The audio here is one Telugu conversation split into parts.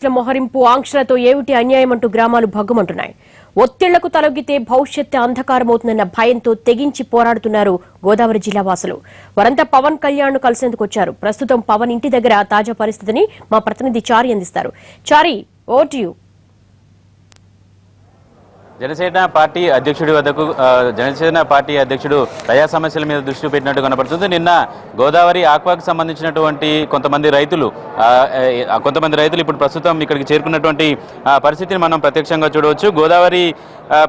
మొహరింపు ఆంక్షలతో ఏమిటి అన్యాయం అంటూ గ్రామాలు భగ్గుమంటున్నాయి. ఒత్తిళ్లకు తలొగ్గితే భవిష్యత్తు అంధకారమవుతుందన్న భయంతో తెగించి పోరాడుతున్నారు గోదావరి జిల్లా వాసులు. వారంతా పవన్ కళ్యాణ్ ను కలిసేందుకు వచ్చారు. ప్రస్తుతం పవన్ ఇంటి దగ్గర తాజా పరిస్థితిని మా ప్రతినిధి చారి అందిస్తారు. Chari, over to you. Janasena party అధ్యక్షుడు ప్రజా సమస్యల మీద దృష్టి పెట్టినట్టు కనపడుతుంది. నిన్న గోదావరి ఆక్వాకు సంబంధించినటువంటి కొంతమంది రైతులు ఇప్పుడు ప్రస్తుతం ఇక్కడికి చేరుకున్నటువంటి పరిస్థితిని మనం ప్రత్యక్షంగా చూడవచ్చు. గోదావరి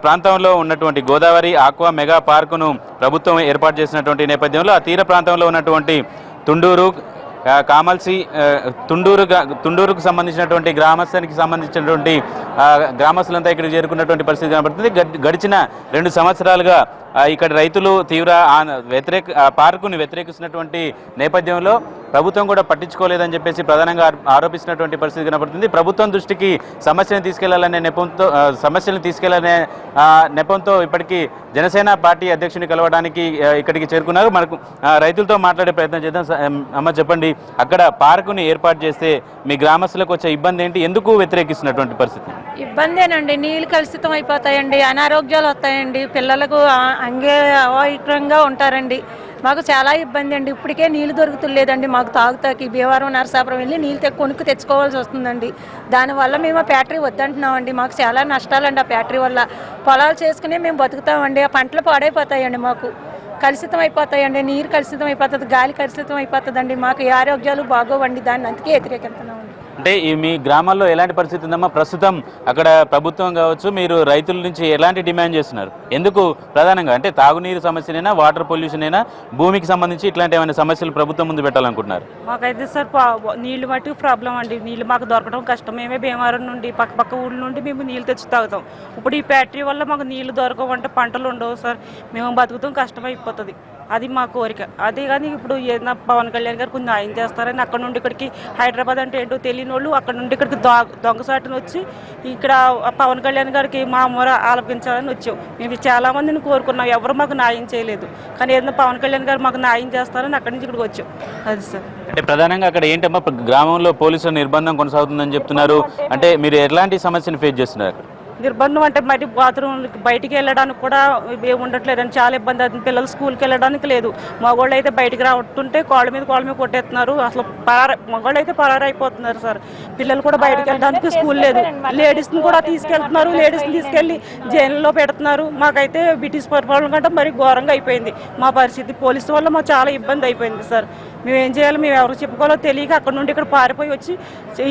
ప్రాంతంలో ఉన్నటువంటి గోదావరి ఆక్వా మెగా పార్కును ప్రభుత్వం ఏర్పాటు చేసినటువంటి నేపథ్యంలో ఆ తీర ప్రాంతంలో ఉన్నటువంటి తుండూరు, కామల్సి, తుండూరుకు సంబంధించినటువంటి గ్రామస్థానికి సంబంధించినటువంటి గ్రామస్తులంతా ఇక్కడికి చేరుకున్నటువంటి పరిస్థితి కనబడుతుంది. గడిచిన 2 సంవత్సరాలుగా ఇక్కడ రైతులు తీవ్ర పార్కుని వ్యతిరేకిస్తున్నటువంటి నేపథ్యంలో ప్రభుత్వం కూడా పట్టించుకోలేదని చెప్పేసి ప్రధానంగా ఆరోపిస్తున్నటువంటి పరిస్థితి కనబడుతుంది. ప్రభుత్వం దృష్టికి సమస్యలను తీసుకెళ్లాలనే నెపంతో ఇప్పటికీ జనసేన పార్టీ అధ్యక్షుని కలవడానికి ఇక్కడికి చేరుకున్నారు. మనకు రైతులతో మాట్లాడే ప్రయత్నం చేద్దాం. అమ్మ, చెప్పండి, అక్కడ పార్కుని ఏర్పాటు చేస్తే మీ గ్రామస్తులకు వచ్చే ఇబ్బంది ఏంటి? ఎందుకు వ్యతిరేకిస్తున్నటువంటి పరిస్థితి? ఇబ్బందేనండి, నీళ్ళు కలుషితం అయిపోతాయండి, అనారోగ్యాలు వస్తాయండి, పిల్లలకు అవాయికంగా ఉంటారండి. మాకు చాలా ఇబ్బంది అండి. ఇప్పటికే నీళ్లు దొరుకుతులేదండి. మాకు తాగుతాకి భీమవరం, నరసాపురం వెళ్ళి నీళ్ళు కొనుక్కు తెచ్చుకోవాల్సి వస్తుందండి. దానివల్ల మేము ఆ ఫ్యాక్టరీ వద్దంటున్నామండి. మాకు చాలా నష్టాలండి ఆ ఫ్యాక్టరీ వల్ల. పొలాలు చేసుకుని మేము బతుకుతామండి. ఆ పంటలు పాడైపోతాయండి, మాకు కలుషితం అయిపోతాయండి, నీరు కలుషితం అయిపోతుంది, గాలి కలుషితం అయిపోతుందండి. మాకు ఏ ఆరోగ్యాలు బాగోవండి. దాన్ని అందుకే వ్యతిరేకిస్తున్నామండి. అంటే మీ గ్రామాల్లో ఎలాంటి పరిస్థితి ఉందమ్మా? ప్రస్తుతం అక్కడ ప్రభుత్వం కావచ్చు, మీరు రైతుల నుంచి ఎలాంటి డిమాండ్ చేస్తున్నారు? ఎందుకు ప్రధానంగా అంటే తాగునీరు సమస్యనైనా, వాటర్ పొల్యూషన్ అయినా, భూమికి సంబంధించి ఇట్లాంటి ఏమైనా సమస్యలు ప్రభుత్వం ముందు పెట్టాలనుకుంటున్నారు? మాకైతే సార్ నీళ్లు మట్టి ప్రాబ్లం అండి. నీళ్లు మాకు దొరకడం కష్టం. మేమే భీమవరం నుండి పక్క ఊళ్ళ నుండి మేము నీళ్ళు తెచ్చి తాగుతాం. ఇప్పుడు ఈ ఫ్యాక్టరీ వల్ల మాకు నీళ్లు దొరకవంటే పంటలు ఉండవు సార్. మేము బతుకుతాం కష్టమైపోతుంది. అది మా కోరిక. అదే కానీ ఇప్పుడు ఏదైనా పవన్ కళ్యాణ్ గారు కొంచెం న్యాయం చేస్తారని అక్కడ నుండి ఇక్కడికి, హైదరాబాద్ అంటే ఏంటో తెలియని వాళ్ళు అక్కడ నుండి ఇక్కడికి దొంగసాటును వచ్చి ఇక్కడ పవన్ కళ్యాణ్ గారికి మా మొర ఆలపించాలని వచ్చాం. మేము చాలా మందిని కోరుకున్నాం, ఎవరు మాకు న్యాయం చేయలేదు. కానీ ఏదైనా పవన్ కళ్యాణ్ గారు మాకు న్యాయం చేస్తారని అక్కడి నుంచి ఇక్కడికి వచ్చాం. అది సార్. అంటే ప్రధానంగా అక్కడ ఏంటమ్మా, గ్రామంలో పోలీసుల నిర్బంధం కొనసాగుతుందని చెప్తున్నారు. అంటే మీరు ఎలాంటి సమస్యను ఫేస్ చేస్తున్నారు? నిర్బంధం అంటే మరి బాత్రూమ్ బయటికి వెళ్ళడానికి కూడా ఏమి ఉండట్లేదండి. చాలా ఇబ్బంది అవుతుంది. పిల్లలు స్కూల్కి వెళ్ళడానికి లేదు. మగవాళ్ళు అయితే బయటికి రావట్టుంటే కాళ్ళ మీద కొట్టేస్తున్నారు. అసలు మగవాళ్ళు అయితే పరారైపోతున్నారు సార్. పిల్లలు కూడా బయటికి వెళ్ళడానికి స్కూల్ లేదు. లేడీస్ని కూడా తీసుకెళ్తున్నారు. లేడీస్ని తీసుకెళ్ళి జైల్లో పెడుతున్నారు. మాకైతే బ్రిటిష్ పరిపాలన కంటే మరి ఘోరంగా అయిపోయింది మా పరిస్థితి. పోలీసు వల్ల మాకు చాలా ఇబ్బంది అయిపోయింది సార్. మేము ఏం చేయాలి, మేము ఎవరు చెప్పుకోవాలో తెలియక అక్కడ నుండి ఇక్కడ పారిపోయి వచ్చి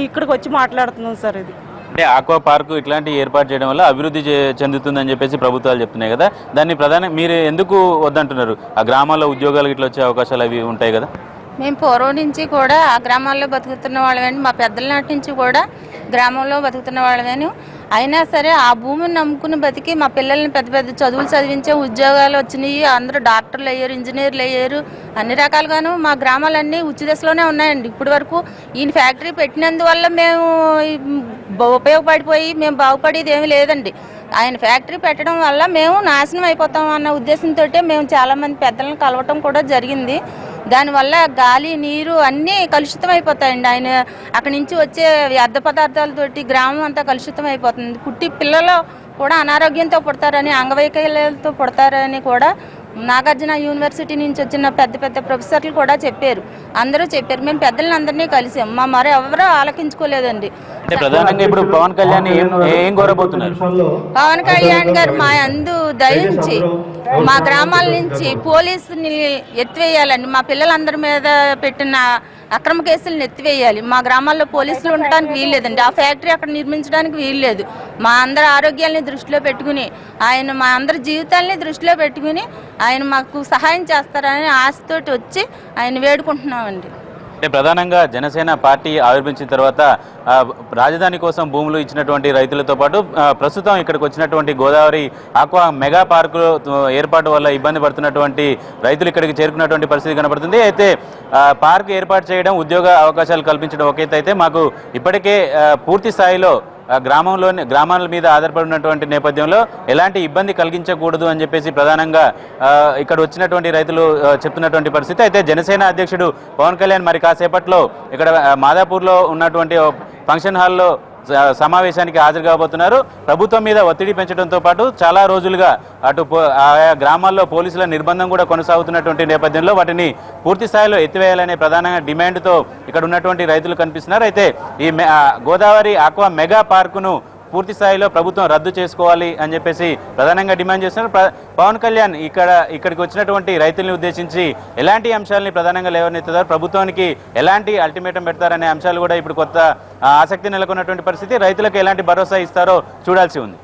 ఇక్కడికి వచ్చి మాట్లాడుతున్నాం సార్. ఇది అంటే ఆక్వా పార్కు ఇట్లాంటి ఏర్పాటు చేయడం వల్ల అభివృద్ధి చెందుతుందని చెప్పేసి ప్రభుత్వాలు చెప్తున్నాయి కదా, దాన్ని మీరు ఎందుకు వద్దంటున్నారు? ఆ గ్రామాల్లో ఉద్యోగాలు ఇట్లా వచ్చే అవకాశాలు అవి ఉంటాయి కదా. మేము పూర్వం నుంచి కూడా ఆ గ్రామాల్లో బతుకుతున్న వాళ్ళమేని, మా పెద్దల నాటి నుంచి కూడా గ్రామంలో బతుకుతున్న వాళ్ళమేని. అయినా సరే ఆ భూమిని నమ్ముకుని బతికి మా పిల్లల్ని పెద్ద పెద్ద చదువులు చదివించే ఉద్యోగాలు వచ్చినాయి. అందరూ డాక్టర్లు అయ్యారు, ఇంజనీర్లు అయ్యారు. అన్ని రకాలుగాను మా గ్రామాలన్నీ ఉచ్చి దశలోనే ఉన్నాయండి. ఇప్పటి వరకు ఈయన ఫ్యాక్టరీ పెట్టినందువల్ల మేము ఉపయోగపడిపోయి మేము బాగుపడేది ఏమీ లేదండి. ఆయన ఫ్యాక్టరీ పెట్టడం వల్ల మేము నాశనం అయిపోతాం అన్న ఉద్దేశంతో మేము చాలామంది పెద్దలను కలవటం కూడా జరిగింది. దానివల్ల గాలి, నీరు అన్నీ కలుషితం అయిపోతాయండి. ఆయన అక్కడి నుంచి వచ్చే వ్యర్థ పదార్థాలతోటి గ్రామం అంతా కలుషితం అయిపోతుంది. పుట్టి పిల్లలు కూడా అనారోగ్యంతో పుడతారని, అంగవైకల్యాలతో పుడతారని కూడా నాగార్జున యూనివర్సిటీ నుంచి వచ్చిన పెద్ద పెద్ద ప్రొఫెసర్లు కూడా చెప్పారు. అందరూ చెప్పారు. మేము పెద్దలను అందరినీ కలిసాం. మా మరి ఎవరో ఆలకించుకోలేదండి. ఇప్పుడు పవన్ కళ్యాణ్ ఏం కోరబోతున్నారు? పవన్ కళ్యాణ్ గారు మా అందు దయించి మా గ్రామాల నుంచి పోలీసుని ఎత్తివేయాలండి. మా పిల్లలందరి మీద పెట్టిన అక్రమ కేసులను ఎత్తివేయాలి. మా గ్రామాల్లో పోలీసులు ఉండడానికి వీల్లేదండి. ఆ ఫ్యాక్టరీ అక్కడ నిర్మించడానికి వీల్లేదు. మా అందరి ఆరోగ్యాలని దృష్టిలో పెట్టుకుని, ఆయన మా అందరి జీవితాలని దృష్టిలో పెట్టుకుని ఆయన మాకు సహాయం చేస్తారని ఆశతోటి వచ్చి ఆయన వేడుకుంటున్నామండి. అంటే ప్రధానంగా జనసేన పార్టీ ఆవిర్భించిన తర్వాత రాజధాని కోసం భూములు ఇచ్చినటువంటి రైతులతో పాటు ప్రస్తుతం ఇక్కడికి వచ్చినటువంటి గోదావరి ఆక్వా మెగా పార్కు ఏర్పాటు వల్ల ఇబ్బంది పడుతున్నటువంటి రైతులు ఇక్కడికి చేరుకున్నటువంటి పరిస్థితి కనబడుతుంది. అయితే పార్కు ఏర్పాటు చేయడం, ఉద్యోగ అవకాశాలు కల్పించడం ఒకేత అయితే మాకు ఇప్పటికే పూర్తి స్థాయిలో గ్రామాల మీద ఆధారపడినటువంటి నేపథ్యంలో ఎలాంటి ఇబ్బంది కలిగించకూడదు అని చెప్పేసి ప్రధానంగా ఇక్కడ వచ్చినటువంటి రైతులు చెప్తున్నటువంటి పరిస్థితి. అయితే జనసేన అధ్యక్షుడు పవన్ కళ్యాణ్ మరి కాసేపట్లో ఇక్కడ మాదాపూర్లో ఉన్నటువంటి ఫంక్షన్ హాల్లో సమావేశానికి హాజరు కాబోతున్నారు. ప్రభుత్వం మీద ఒత్తిడి పెంచడంతో పాటు చాలా రోజులుగా అటు ఆయా గ్రామాల్లో పోలీసుల నిర్బంధం కూడా కొనసాగుతున్నటువంటి నేపథ్యంలో వాటిని పూర్తి స్థాయిలో ఎత్తివేయాలనే ప్రధానంగా డిమాండ్తో ఇక్కడ ఉన్నటువంటి రైతులు కనిపిస్తున్నారు. అయితే ఈ గోదావరి ఆక్వా మెగా పార్కును పూర్తి స్థాయిలో ప్రభుత్వం రద్దు చేసుకోవాలి అని చెప్పేసి ప్రధానంగా డిమాండ్ చేస్తున్నారు. పవన్ కళ్యాణ్ ఇక్కడికి వచ్చినటువంటి రైతుల్ని ఉద్దేశించి ఎలాంటి అంశాలని ప్రధానంగా లేవనెత్తుతారు, ప్రభుత్వానికి ఎలాంటి అల్టిమేటం పెడతారనే అంశాలు కూడా ఇప్పుడు కొత్త ఆసక్తి నెలకొన్నటువంటి పరిస్థితి. రైతులకు ఎలాంటి భరోసా ఇస్తారో చూడాల్సి ఉంది.